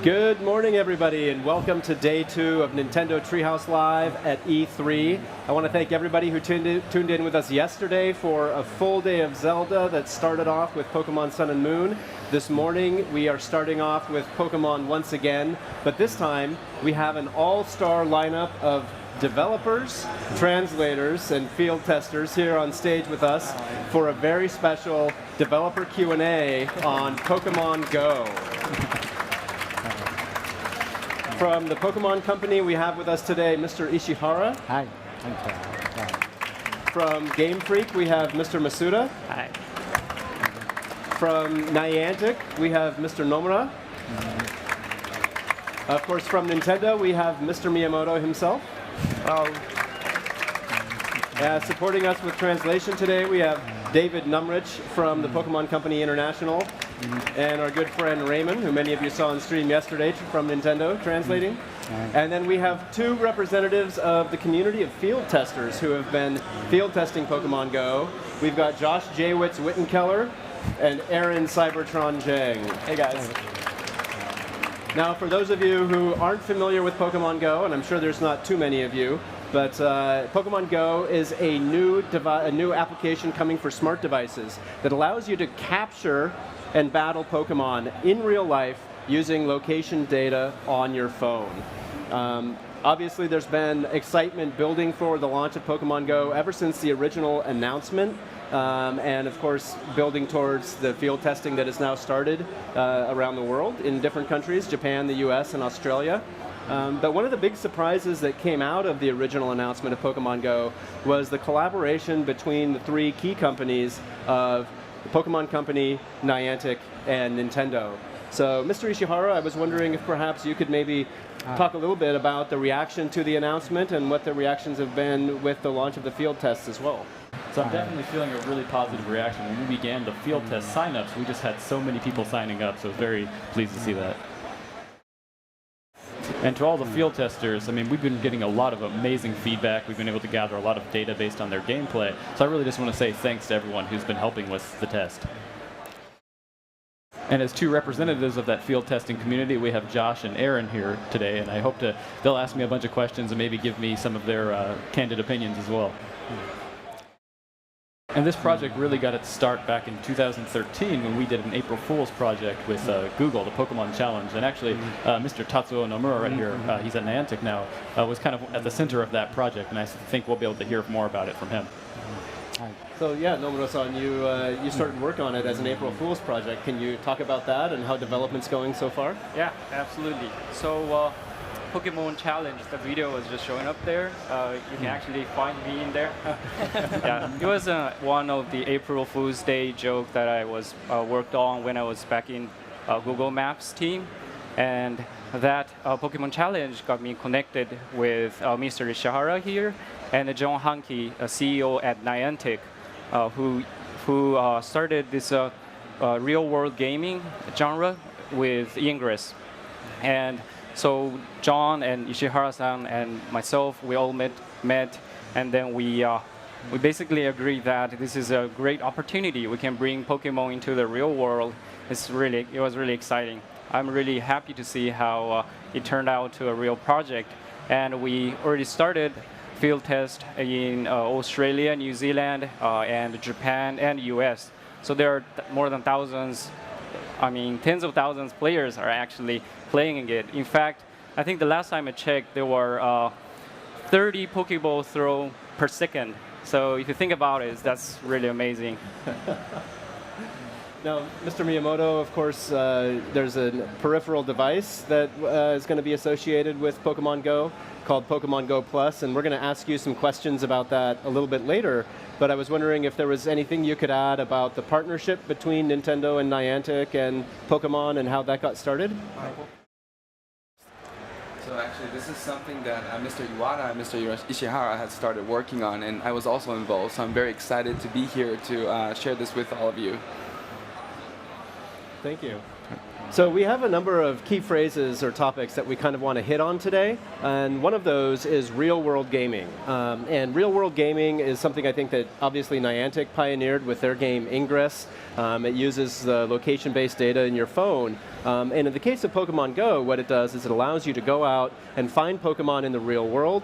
Good morning, everybody, and welcome to day 2 of Nintendo Treehouse Live at E3. I want to thank everybody who tuned in with us yesterday for a full day of Zelda that started off with Pokemon Sun and Moon. This morning, we are starting off with Pokemon once again, but this time, we have an all-star lineup of developers, translators, and field testers here on stage with us for a very special developer Q&A on Pokémon GO. From the Pokemon Company, we have with us today Mr. Ishihara. Hi. From Game Freak, we have Mr. Masuda. Hi. From Niantic, we have Mr. Nomura. Of course, from Nintendo, we have Mr. Miyamoto himself. Supporting us with translation today, we have David Numrich from the Pokemon Company International, and our good friend Raymond, who many of you saw on stream yesterday from Nintendo, translating. And then we have 2 representatives of the community of field testers who have been field testing Pokemon GO. We've got Josh Jaywitz Wittenkeller and Aaron Cybertron Jang. Hey guys. Now, for those of you who aren't familiar with Pokemon GO, and I'm sure there's not too many of you, but Pokemon GO is a new application coming for smart devices that allows you to capture and battle Pokemon in real life using location data on your phone. Obviously, there's been excitement building for the launch of Pokemon GO ever since the original announcement, and of course, building towards the field testing that has now started around the world in different countries, Japan, the US, and Australia. But one of the big surprises that came out of the original announcement of Pokemon GO was the collaboration between the 3 key companies of the Pokemon Company, Niantic, and Nintendo. So, Mr. Ishihara, I was wondering if perhaps you could maybe talk a little bit about the reaction to the announcement and what the reactions have been with the launch of the field tests as well. So I'm definitely feeling a really positive reaction. When we began the field test signups, we just had so many people signing up, so I was very pleased to see that. And to all the field testers, I mean, we've been getting a lot of amazing feedback. We've been able to gather a lot of data based on their gameplay. So I really just want to say thanks to everyone who's been helping with the test. And as 2 representatives of that field testing community, we have Josh and Aaron here today, and I hope they'll ask me a bunch of questions and maybe give me some of their candid opinions as well. And this project really got its start back in 2013 when we did an April Fool's project with Google, the Pokemon Challenge. And actually, Mr. Tatsuo Nomura right here, he's at Niantic now, was kind of at the center of that project, and I think we'll be able to hear more about it from him. So yeah, Nomura-san, you started work on it as an April Fool's project. Can you talk about that and how development's going so far? Yeah, absolutely. So Pokemon Challenge, the video was just showing up there. You can actually find me in there. Yeah, it was one of the April Fool's Day joke that I was worked on when I was back in Google Maps team. And that Pokemon Challenge got me connected with Mr. Ishihara here and John Hanke, a CEO at Niantic, who started this real-world gaming genre with Ingress. And so John and Ishihara-san and myself, we all met, and then we basically agreed that this is a great opportunity. We can bring Pokemon into the real world. It was really exciting. I'm really happy to see how it turned out to a real project. And we already started field test in Australia, New Zealand, and Japan, and US. So there are more than thousands, tens of thousands of players are actually playing it. In fact, I think the last time I checked, there were 30 Pokeball throw per second. So if you think about it, that's really amazing. Now, Mr. Miyamoto, of course, there's a peripheral device that is going to be associated with Pokemon GO called Pokemon GO Plus, and we're going to ask you some questions about that a little bit later. But I was wondering if there was anything you could add about the partnership between Nintendo and Niantic and Pokemon and how that got started? So actually, this is something that Mr. Iwata and Mr. Ishihara had started working on, and I was also involved. So I'm very excited to be here to share this with all of you. Thank you. So we have a number of key phrases or topics that we kind of want to hit on today, and one of those is real-world gaming. And real-world gaming is something I think that obviously Niantic pioneered with their game Ingress. It uses the location-based data in your phone. And in the case of Pokemon Go, what it does is it allows you to go out and find Pokemon in the real world,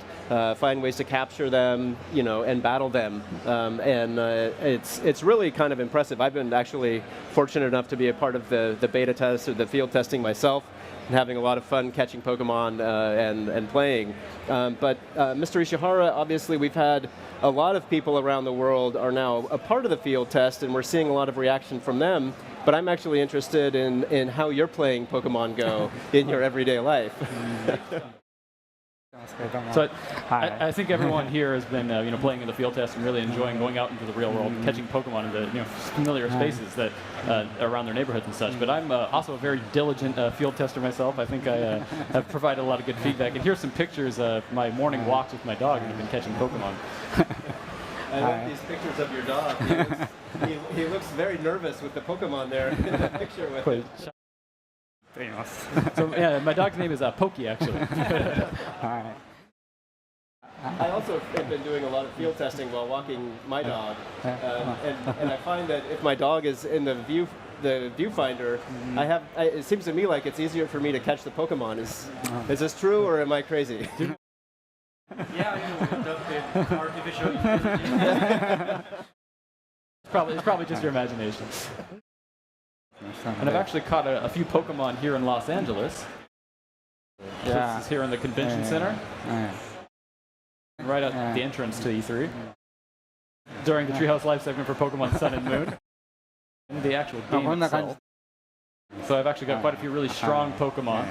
find ways to capture them, and battle them. It's really kind of impressive. I've been actually fortunate enough to be a part of the beta test or the field testing myself, and having a lot of fun catching Pokemon and playing. But Mr. Ishihara, obviously we've had a lot of people around the world are now a part of the field test, and we're seeing a lot of reaction from them. But I'm actually interested in how you're playing Pokemon Go in your everyday life. So I think everyone here has been playing in the field test and really enjoying going out into the real world, catching Pokemon in the familiar spaces that around their neighborhoods and such. But I'm also a very diligent field tester myself. I think I have provided a lot of good feedback. And here's some pictures of my morning walks with my dog, and I've been catching Pokemon. I like these pictures of your dog. He looks very nervous with the Pokemon there in the picture with him. So yeah, my dog's name is Pokey, actually. I also have been doing a lot of field testing while walking my dog, and I find that if my dog is in the viewfinder, it seems to me like it's easier for me to catch the Pokemon. Is this true, or am I crazy? Yeah, artificial intelligence. It's probably just your imagination. And I've actually caught a few Pokemon here in Los Angeles. This is here in the convention center. Right at the entrance to E3. During the Treehouse Live segment for Pokemon Sun and Moon. And the actual game itself. So I've actually got quite a few really strong Pokemon.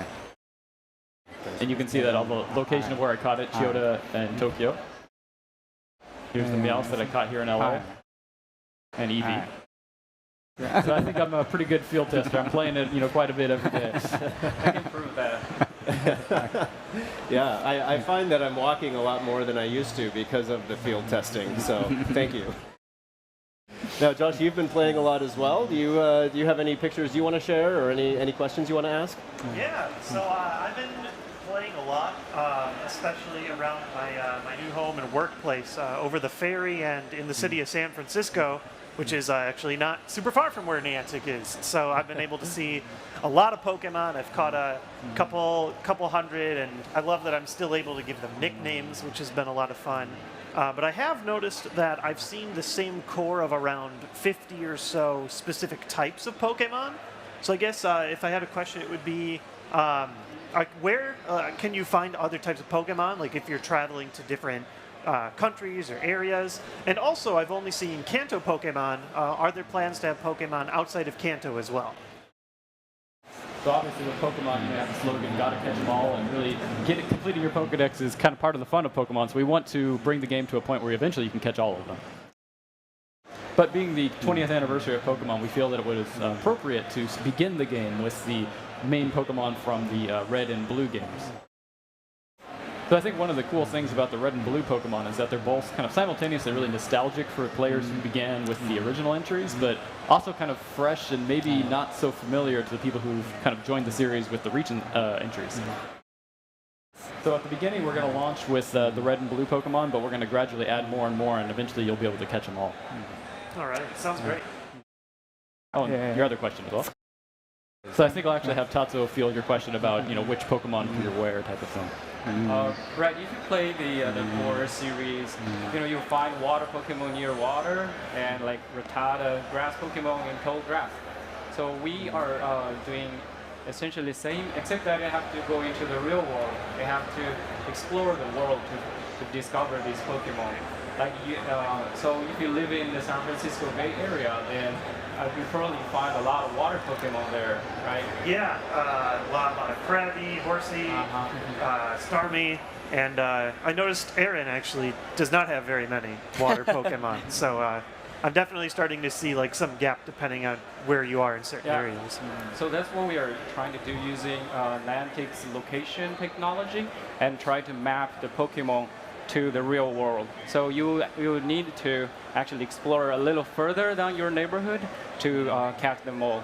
And you can see that on the location of where I caught it, Chiyoda and Tokyo. Here's the Meowth that I caught here in LA. And Eevee. So I think I'm a pretty good field tester. I'm playing it, quite a bit every day. I can prove that. Yeah, I find that I'm walking a lot more than I used to because of the field testing. So thank you. Now, Josh, you've been playing a lot as well. Do you have any pictures you want to share, or any questions you want to ask? Yeah. So I've been playing a lot, especially around my new home and workplace over the ferry and in the city of San Francisco, which is actually not super far from where Niantic is. So I've been able to see a lot of Pokemon. I've caught a couple hundred, and I love that I'm still able to give them nicknames, which has been a lot of fun. But I have noticed that I've seen the same core of around 50 or so specific types of Pokemon. So I guess if I had a question, it would be, where can you find other types of Pokemon? Like if you're traveling to different countries or areas. And also, I've only seen Kanto Pokemon. Are there plans to have Pokemon outside of Kanto as well? So obviously with Pokemon, you have the slogan, gotta catch them all, and really completing your Pokedex is kind of part of the fun of Pokemon, so we want to bring the game to a point where eventually you can catch all of them. But being the 20th anniversary of Pokemon, we feel that it was appropriate to begin the game with the main Pokemon from the Red and Blue games. So I think one of the cool things about the Red and Blue Pokemon is that they're both kind of simultaneously really nostalgic for players who began with the original entries, but also kind of fresh and maybe not so familiar to the people who've kind of joined the series with the recent entries. So at the beginning, we're going to launch with the Red and Blue Pokemon, but we're going to gradually add more and more, and eventually you'll be able to catch them all. All right, sounds great. Oh, and your other question as well. So I think I'll actually have Tatsuo field your question about, which Pokemon can you wear type of thing. Right, if you play the core series, you'll find water Pokemon near water, and like Rattata grass Pokemon in tall grass. So we are doing essentially the same, except that you have to go into the real world. You have to explore the world to discover these Pokemon. Like so if you live in the San Francisco Bay Area, then you probably find a lot of water Pokemon there, right? Yeah, a lot of Krabby, Horsey, Starmie, and I noticed Aaron actually does not have very many water Pokemon, so I'm definitely starting to see like some gap depending on where you are in certain areas. So that's what we are trying to do using Niantic's location technology and try to map the Pokemon to the real world. So you need to actually explore a little further than your neighborhood to catch them all.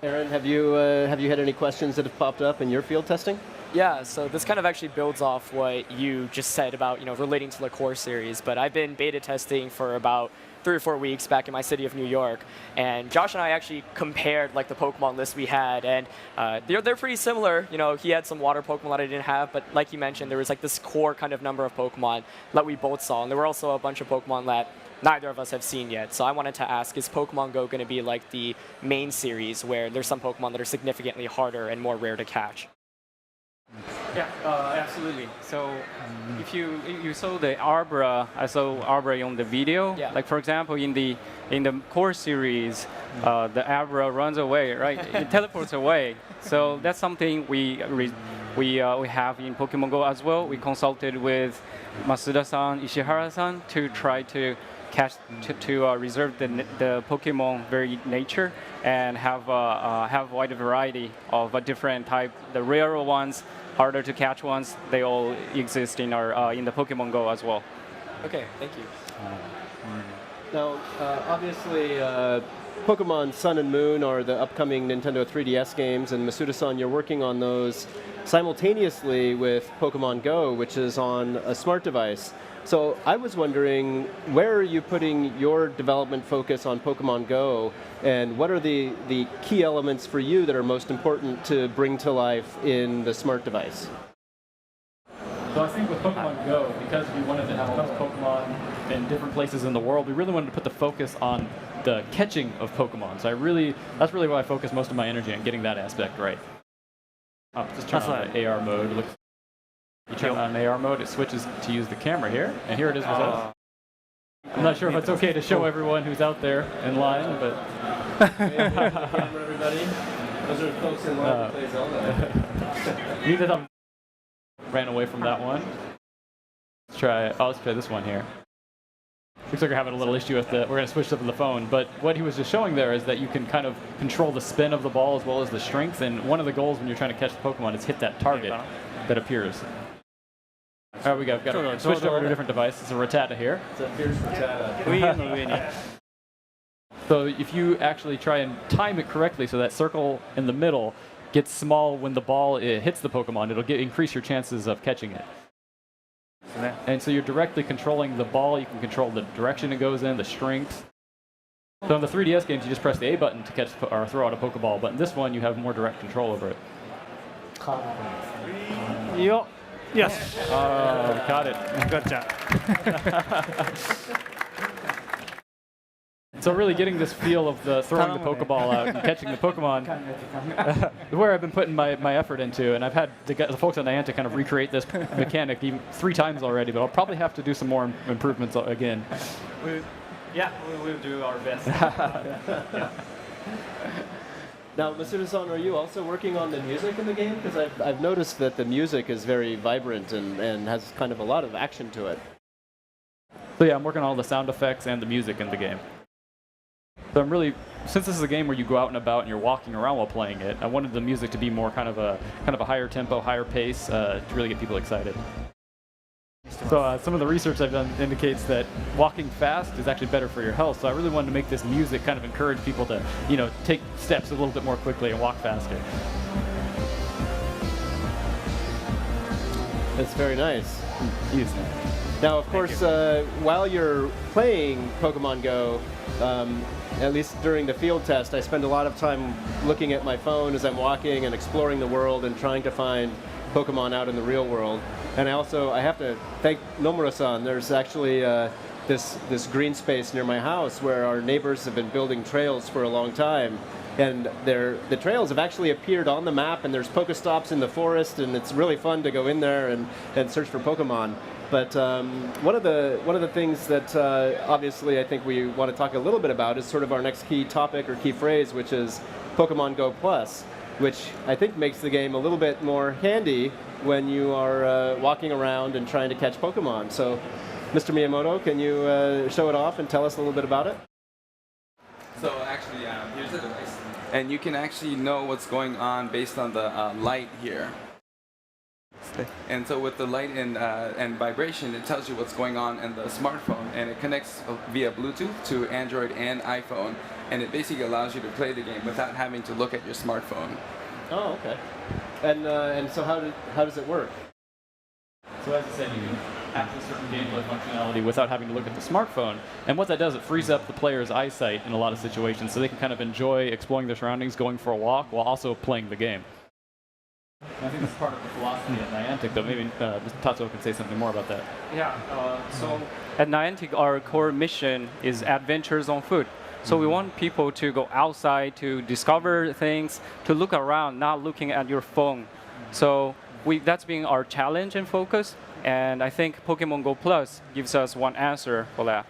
Aaron, have you had any questions that have popped up in your field testing? Yeah, so this kind of actually builds off what you just said about relating to the core series. But I've been beta testing for about 3 or 4 weeks back in my city of New York, and Josh and I actually compared like the Pokemon list we had, and they're pretty similar. You know, he had some water Pokemon that I didn't have, but like you mentioned, there was like this core kind of number of Pokemon that we both saw, and there were also a bunch of Pokemon that neither of us have seen yet. So I wanted to ask, is Pokemon Go going to be like the main series where there's some Pokemon that are significantly harder and more rare to catch? Yeah, absolutely. So if you saw the Arbra, I saw Arbra on the video. Yeah. Like for example, in the core series, the Arbra runs away, right? It teleports away. So that's something we have in Pokemon Go as well. We consulted with Masuda-san, Ishihara-san to try to catch to reserve the Pokemon very nature and have wide variety of different type. The rarer ones, harder to catch ones, they all exist in our in the Pokemon Go as well. Okay, thank you. Now, obviously, Pokemon Sun and Moon are the upcoming Nintendo 3DS games, and Masuda-san, you're working on those simultaneously with Pokemon Go, which is on a smart device. So I was wondering, where are you putting your development focus on Pokemon Go, and what are the key elements for you that are most important to bring to life in the smart device? So I think with Pokemon Go, because we wanted to have all those Pokemon in different places in the world, we really wanted to put the focus on the catching of Pokemon. So that's really why I focus most of my energy on getting that aspect right. Just turn on the AR mode. You turn on AR mode, it switches to use the camera here, and here it is with us. I'm not sure if it's okay to show everyone who's out there in line, but... Everybody. Those are folks in line to play Zelda. Ran away from that one. Let's try this one here. Looks like we're having a little issue with we're going to switch up to the phone, but what he was just showing there is that you can kind of control the spin of the ball as well as the strength, and one of the goals when you're trying to catch the Pokemon is hit that target that appears. All right, we've got to switch over to a different device. It's a Rattata here. It's a fierce Rattata. So if you actually try and time it correctly so that circle in the middle gets small when the ball hits the Pokemon, it'll increase your chances of catching it. And so you're directly controlling the ball. You can control the direction it goes in, the strength. So in the 3DS games, you just press the A button to catch or throw out a Pokeball. But in this one, you have more direct control over it. Yes. Oh, caught it. Good job. So really getting this feel of the throwing the Pokeball out and catching the Pokemon where I've been putting my effort into, and I've had the folks at Niantic kind of recreate this mechanic even 3 times already, but I'll probably have to do some more improvements again. We will do our best. Now, Masuda-san, are you also working on the music in the game? Because I've noticed that the music is very vibrant and has kind of a lot of action to it. So yeah, I'm working on all the sound effects and the music in the game. So I'm really, since this is a game where you go out and about and you're walking around while playing it, I wanted the music to be more kind of a higher tempo, higher pace to really get people excited. So some of the research I've done indicates that walking fast is actually better for your health. So I really wanted to make this music kind of encourage people to, take steps a little bit more quickly and walk faster. That's very nice. Yes. Now, of course, while you're playing Pokemon Go, at least during the field test, I spend a lot of time looking at my phone as I'm walking and exploring the world and trying to find Pokemon out in the real world. And I have to thank Nomura-san. There's actually this green space near my house where our neighbors have been building trails for a long time. And the trails have actually appeared on the map, and there's Pokestops in the forest, and it's really fun to go in there and search for Pokemon. But one of the things that obviously I think we want to talk a little bit about is sort of our next key topic or key phrase, which is Pokemon Go Plus, which I think makes the game a little bit more handy when you are walking around and trying to catch Pokemon. So, Mr. Miyamoto, can you show it off and tell us a little bit about it? So actually, here's the device. And you can actually know what's going on based on the light here. And so with the light and vibration, it tells you what's going on in the smartphone, and it connects via Bluetooth to Android and iPhone, and it basically allows you to play the game without having to look at your smartphone. Oh, okay. And so how does it work? So as I said, access certain gameplay functionality without having to look at the smartphone. And what that does, it frees up the player's eyesight in a lot of situations, so they can kind of enjoy exploring their surroundings, going for a walk, while also playing the game. I think that's part of the philosophy at Niantic, though. Maybe Mr. Tatsuo can say something more about that. Yeah, so at Niantic, our core mission is adventures on foot. So we want people to go outside to discover things, to look around, not looking at your phone. So that's been our challenge and focus. And I think Pokemon Go Plus gives us one answer for that.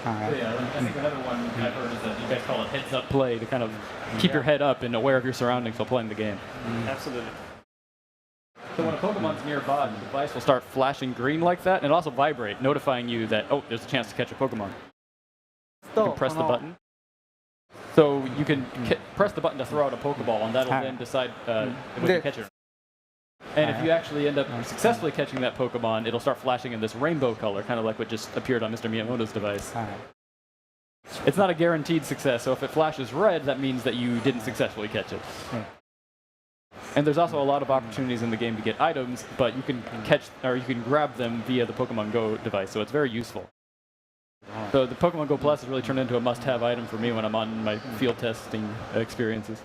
Yeah, I think another one I've heard is that you guys call it heads-up play, to kind of keep your head up and aware of your surroundings while playing the game. Absolutely. So when a Pokemon's nearby, the device will start flashing green like that, and it'll also vibrate, notifying you that, oh, there's a chance to catch a Pokemon. You can press the button. So you can press the button to throw out a Pokeball, and that'll then decide whether you catch it. And if you actually end up successfully catching that Pokemon, it'll start flashing in this rainbow color, kind of like what just appeared on Mr. Miyamoto's device. It's not a guaranteed success, so if it flashes red, that means that you didn't successfully catch it. And there's also a lot of opportunities in the game to get items, but you can catch, or you can grab them via the Pokemon Go device, so it's very useful. So the Pokemon Go Plus has really turned into a must-have item for me when I'm on my field testing experiences.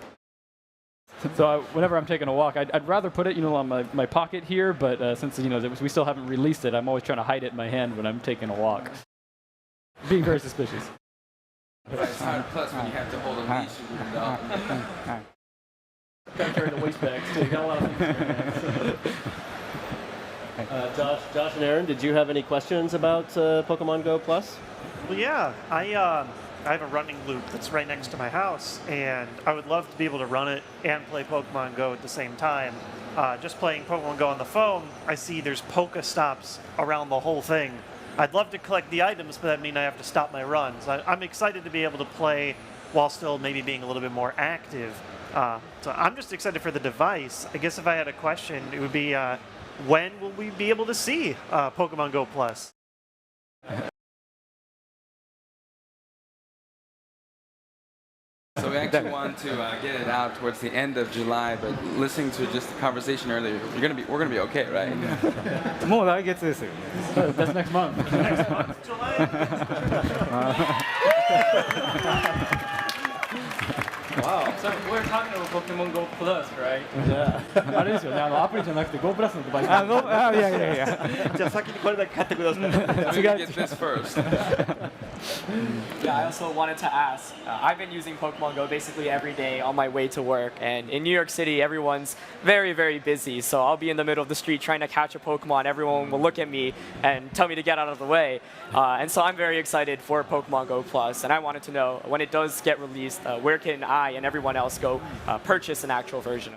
So whenever I'm taking a walk, I'd rather put it, on my pocket here, but since we still haven't released it, I'm always trying to hide it in my hand when I'm taking a walk. Being very suspicious. It's hard, plus when you have to hold a leash and up. Gotta carry the waist bags too. You got a lot of things. Josh and Aaron, did you have any questions about Pokemon Go Plus? Well, yeah, I have a running loop that's right next to my house, and I would love to be able to run it and play Pokemon Go at the same time. Just playing Pokemon Go on the phone, I see there's Pokestops around the whole thing. I'd love to collect the items, but that means I have to stop my runs. I'm excited to be able to play while still maybe being a little bit more active. So I'm just excited for the device. I guess if I had a question, it would be, when will we be able to see Pokemon Go Plus? So we actually want to get it out towards the end of July, but listening to just the conversation earlier, we're gonna be okay, right? もう来月ですよ。 That's next month. Wow. So we're talking about Pokemon Go Plus, right? あれですよね、アプリじゃなくて Go プラスのデバイス。いやいや。じゃあ先にこれだけ買ってください。 Let me get this first. Yeah, I also wanted to ask. I've been using Pokemon Go basically every day on my way to work, and in New York City, everyone's very, very busy. So I'll be in the middle of the street trying to catch a Pokemon. Everyone will look at me and tell me to get out of the way. And so I'm very excited for Pokemon Go Plus, and I wanted to know when it does get released, where can I and everyone else go purchase an actual version?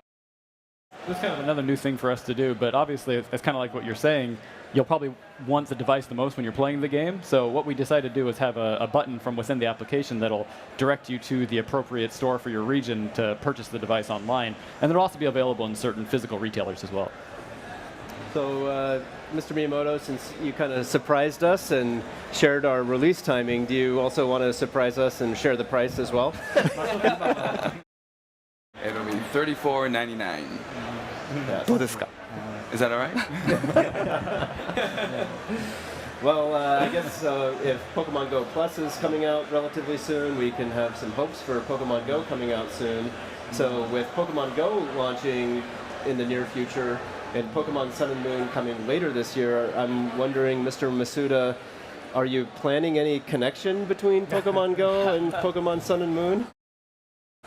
This is kind of another new thing for us to do, but obviously it's kind of like what you're saying. You'll probably want the device the most when you're playing the game. So what we decided to do is have a button from within the application that'll direct you to the appropriate store for your region to purchase the device online. And it'll also be available in certain physical retailers as well. So, Mr. Miyamoto, since you kind of surprised us and shared our release timing, do you also want to surprise us and share the price as well? It'll be $34.99. Is that all right? Well, I guess if Pokemon Go Plus is coming out relatively soon, we can have some hopes for Pokemon Go coming out soon. So with Pokemon Go launching in the near future and Pokemon Sun and Moon coming later this year, I'm wondering, Mr. Masuda, are you planning any connection between Pokemon Go and Pokemon Sun and Moon?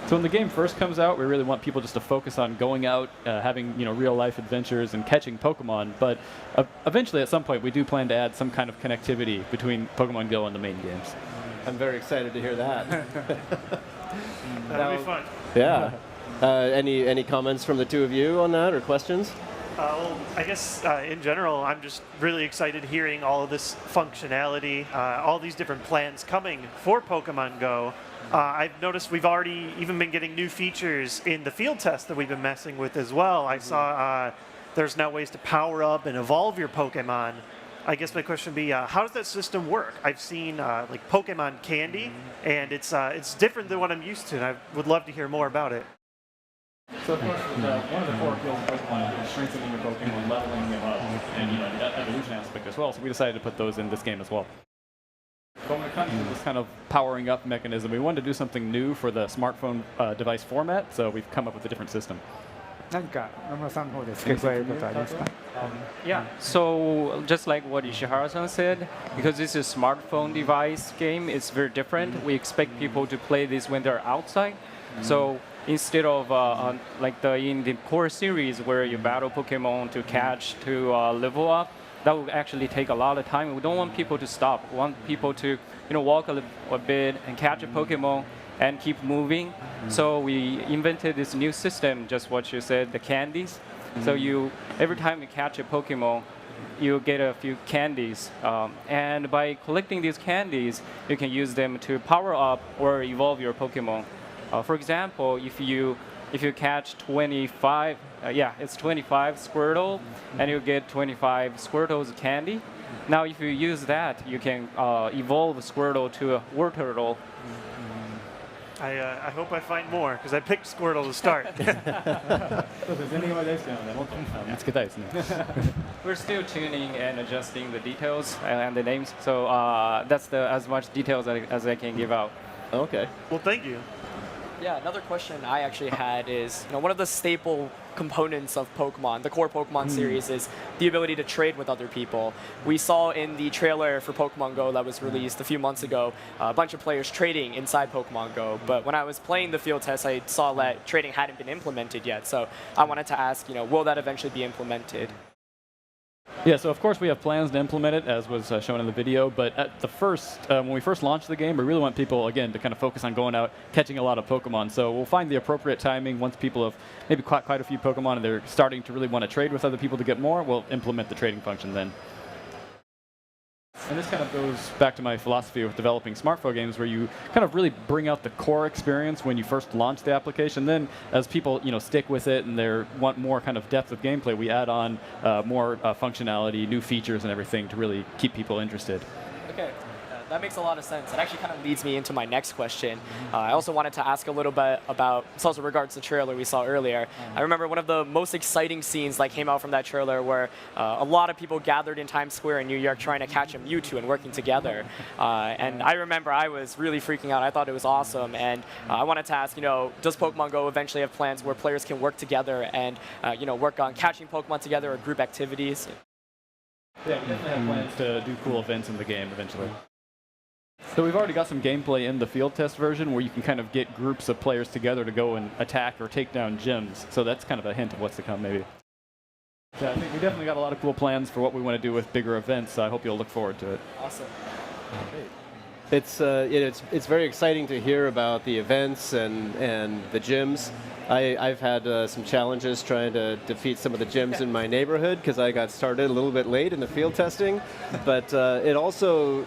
So when the game first comes out, we really want people just to focus on going out, having real-life adventures and catching Pokemon. But eventually, at some point, we do plan to add some kind of connectivity between Pokemon Go and the main games. I'm very excited to hear that. That'll be fun. Yeah. Any comments from the two of you on that or questions? Well, I guess in general, I'm just really excited hearing all of this functionality, all these different plans coming for Pokemon Go. I've noticed we've already even been getting new features in the field test that we've been messing with as well. I saw there's now ways to power up and evolve your Pokemon. I guess my question would be, how does that system work? I've seen like Pokemon Candy, and it's different than what I'm used to, and I would love to hear more about it. So of course, one of the core appeals of Pokemon is strengthening your Pokemon, leveling them up, and that evolution aspect as well. So we decided to put those in this game as well. But when it comes to this kind of powering up mechanism, we wanted to do something new for the smartphone device format, so we've come up with a different system. 何か野村さんの方で付け加えることはありますか？ Yeah, so just like what Ishihara-san said, because this is a smartphone device game, it's very different. We expect people to play this when they're outside. So instead of in the core series where you battle Pokemon to catch, to level up, that will actually take a lot of time. We don't want people to stop. We want people to walk a bit and catch a Pokemon and keep moving. So we invented this new system, just what you said, the candies. So every time you catch a Pokemon, you get a few candies. And by collecting these candies, you can use them to power up or evolve your Pokemon. For example, if you catch 25, it's 25 Squirtle, and you get 25 Squirtle's candy. Now, if you use that, you can evolve Squirtle to a Wartortle. I hope I find more, because I picked Squirtle to start. We're still tuning and adjusting the details and the names, so that's as much details as I can give out. Okay. Well, thank you. Yeah, another question I actually had is, one of the staple components of Pokemon, the core Pokemon series, is the ability to trade with other people. We saw in the trailer for Pokemon GO that was released a few months ago, a bunch of players trading inside Pokemon GO. But when I was playing the field test, I saw that trading hadn't been implemented yet. So I wanted to ask, will that eventually be implemented? Yeah, so of course we have plans to implement it, as was shown in the video, but at the when we first launched the game, we really want people, again, to kind of focus on going out, catching a lot of Pokemon. So we'll find the appropriate timing once people have maybe caught quite a few Pokemon and they're starting to really want to trade with other people to get more, we'll implement the trading function then. And this kind of goes back to my philosophy with developing smartphone games, where you kind of really bring out the core experience when you first launch the application. Then, as people stick with it and they want more kind of depth of gameplay, we add on more functionality, new features, and everything to really keep people interested. Okay. That makes a lot of sense. It actually kind of leads me into my next question. I also wanted to ask a little bit about, this also regards the trailer we saw earlier. I remember one of the most exciting scenes that came out from that trailer where a lot of people gathered in Times Square in New York trying to catch a Mewtwo and working together. And I remember I was really freaking out. I thought it was awesome. And I wanted to ask, does Pokemon GO eventually have plans where players can work together and work on catching Pokemon together or group activities? Yeah, we definitely have plans to do cool events in the game eventually. So we've already got some gameplay in the field test version where you can kind of get groups of players together to go and attack or take down gyms. So that's kind of a hint of what's to come, maybe. Yeah, I think we definitely got a lot of cool plans for what we want to do with bigger events, so I hope you'll look forward to it. Awesome. It's very exciting to hear about the events and the gyms. I've had some challenges trying to defeat some of the gyms in my neighborhood because I got started a little bit late in the field testing. But it also,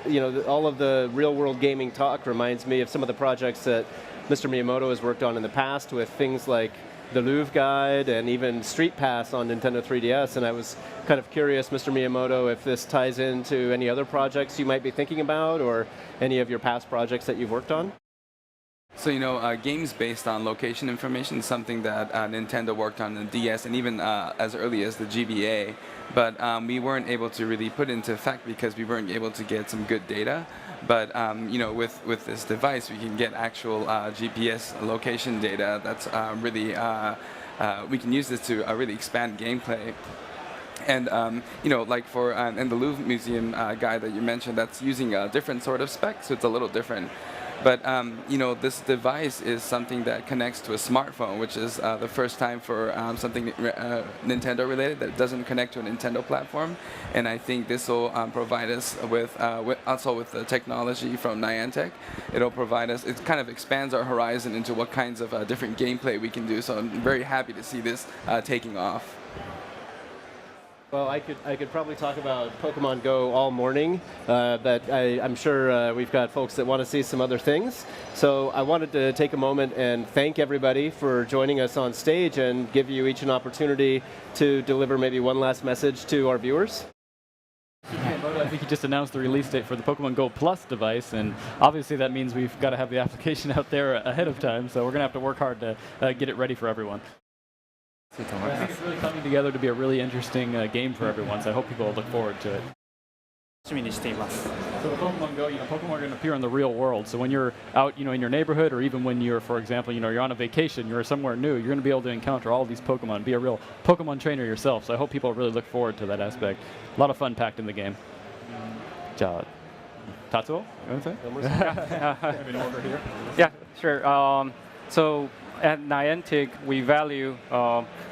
all of the real-world gaming talk reminds me of some of the projects that Mr. Miyamoto has worked on in the past with things like the Louvre Guide and even Street Pass on Nintendo 3DS. And I was kind of curious, Mr. Miyamoto, if this ties into any other projects you might be thinking about or any of your past projects that you've worked on? So, games based on location information is something that Nintendo worked on the DS and even as early as the GBA. But we weren't able to really put into effect because we weren't able to get some good data. But, with this device, we can get actual GPS location data that's really, we can use this to really expand gameplay. And, like for in the Louvre Museum guide that you mentioned, that's using a different sort of spec, so it's a little different. But, this device is something that connects to a smartphone, which is the first time for something Nintendo-related that doesn't connect to a Nintendo platform. And I think this will provide us with also with the technology from Niantic. It'll provide us, it kind of expands our horizon into what kinds of different gameplay we can do. So I'm very happy to see this taking off. Well, I could probably talk about Pokemon GO all morning, but I'm sure we've got folks that want to see some other things. So I wanted to take a moment and thank everybody for joining us on stage and give you each an opportunity to deliver maybe one last message to our viewers. I think he just announced the release date for the Pokemon GO Plus device, and obviously that means we've got to have the application out there ahead of time, so we're going to have to work hard to get it ready for everyone. I think it's really coming together to be a really interesting game for everyone, so I hope people will look forward to it. 楽しみにしています。 So the Pokemon Go, Pokemon are going to appear in the real world. So when you're out, in your neighborhood, or even when you're, for example, you're on a vacation, you're somewhere new, you're going to be able to encounter all these Pokemon, be a real Pokemon trainer yourself. So I hope people really look forward to that aspect. A lot of fun packed in the game. Tatsuo, you want to say? Over here. Yeah, sure. So at Niantic, we value,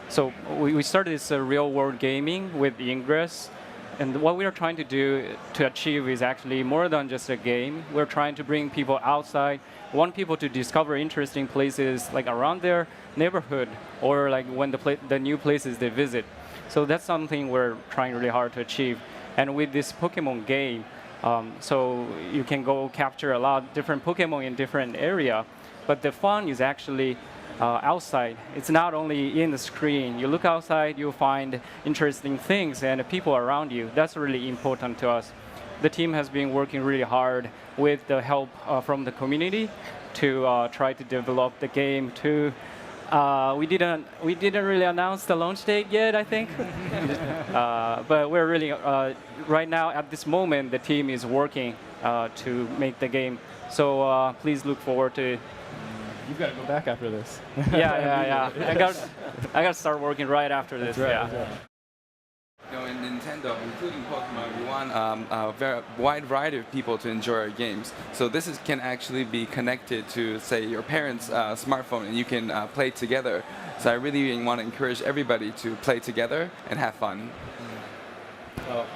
so we started this real world gaming with Ingress. And what we are trying to do to achieve is actually more than just a game. We're trying to bring people outside. We want people to discover interesting places like around their neighborhood or like when the new places they visit. So that's something we're trying really hard to achieve. And with this Pokemon game, so you can go capture a lot of different Pokemon in different area. But the fun is actually outside. It's not only in the screen. You look outside, you'll find interesting things and people around you. That's really important to us. The team has been working really hard with the help from the community to try to develop the game. We didn't really announce the launch date yet, I think. But we're really right now at this moment the team is working to make the game. So please look forward to. You've got to go back after this. Yeah. I got to start working right after this. Right, yeah. Right. In Nintendo, including Pokemon, we want a very wide variety of people to enjoy our games. So this can actually be connected to, say, your parents' smartphone, and you can play together. So I really want to encourage everybody to play together and have fun. Well,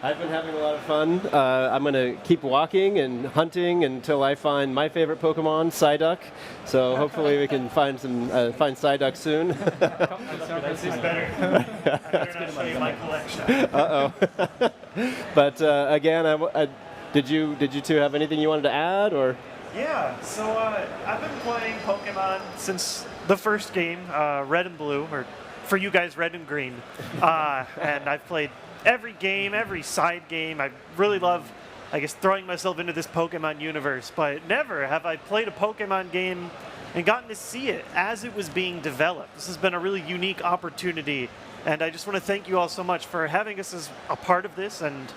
I've been having a lot of fun. I'm going to keep walking and hunting until I find my favorite Pokemon, Psyduck. So hopefully we can find Psyduck soon. This is better. I better not show you my collection. Uh-oh. But again, did you two have anything you wanted to add, or? Yeah, so I've been playing Pokemon since the first game, Red and Blue, or for you guys, Red and Green. And I've played every game, every side game. I really love, I guess, throwing myself into this Pokemon universe, but never have I played a Pokemon game and gotten to see it as it was being developed. This has been a really unique opportunity, and I just want to thank you all so much for having us as a part of this and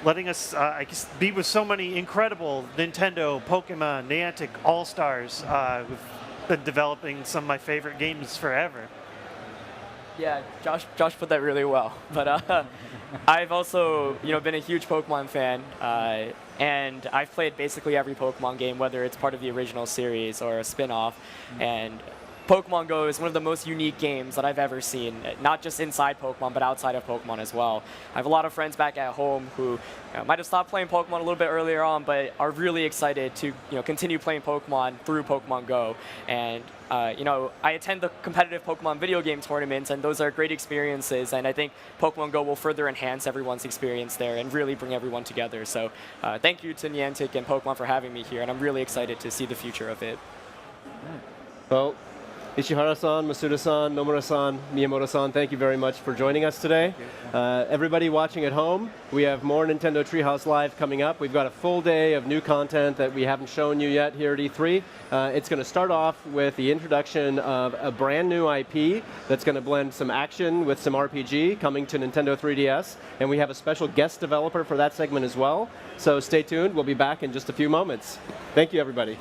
letting us, I guess, be with so many incredible Nintendo, Pokemon, Niantic All-Stars who've been developing some of my favorite games forever. Yeah, Josh put that really well. But I've also, been a huge Pokemon fan, and I've played basically every Pokemon game, whether it's part of the original series or a spin-off. And Pokemon GO is one of the most unique games that I've ever seen, not just inside Pokemon, but outside of Pokemon as well. I have a lot of friends back at home who might have stopped playing Pokemon a little bit earlier on, but are really excited to continue playing Pokemon through Pokemon GO. And I attend the competitive Pokemon video game tournaments, and those are great experiences. And I think Pokemon GO will further enhance everyone's experience there and really bring everyone together. So thank you to Niantic and Pokemon for having me here, and I'm really excited to see the future of it. Well, Ishihara-san, Masuda-san, Nomura-san, Miyamoto-san, thank you very much for joining us today. Everybody watching at home, we have more Nintendo Treehouse Live coming up. We've got a full day of new content that we haven't shown you yet here at E3. It's going to start off with the introduction of a brand new IP that's going to blend some action with some RPG coming to Nintendo 3DS. And we have a special guest developer for that segment as well. So stay tuned. We'll be back in just a few moments. Thank you, everybody.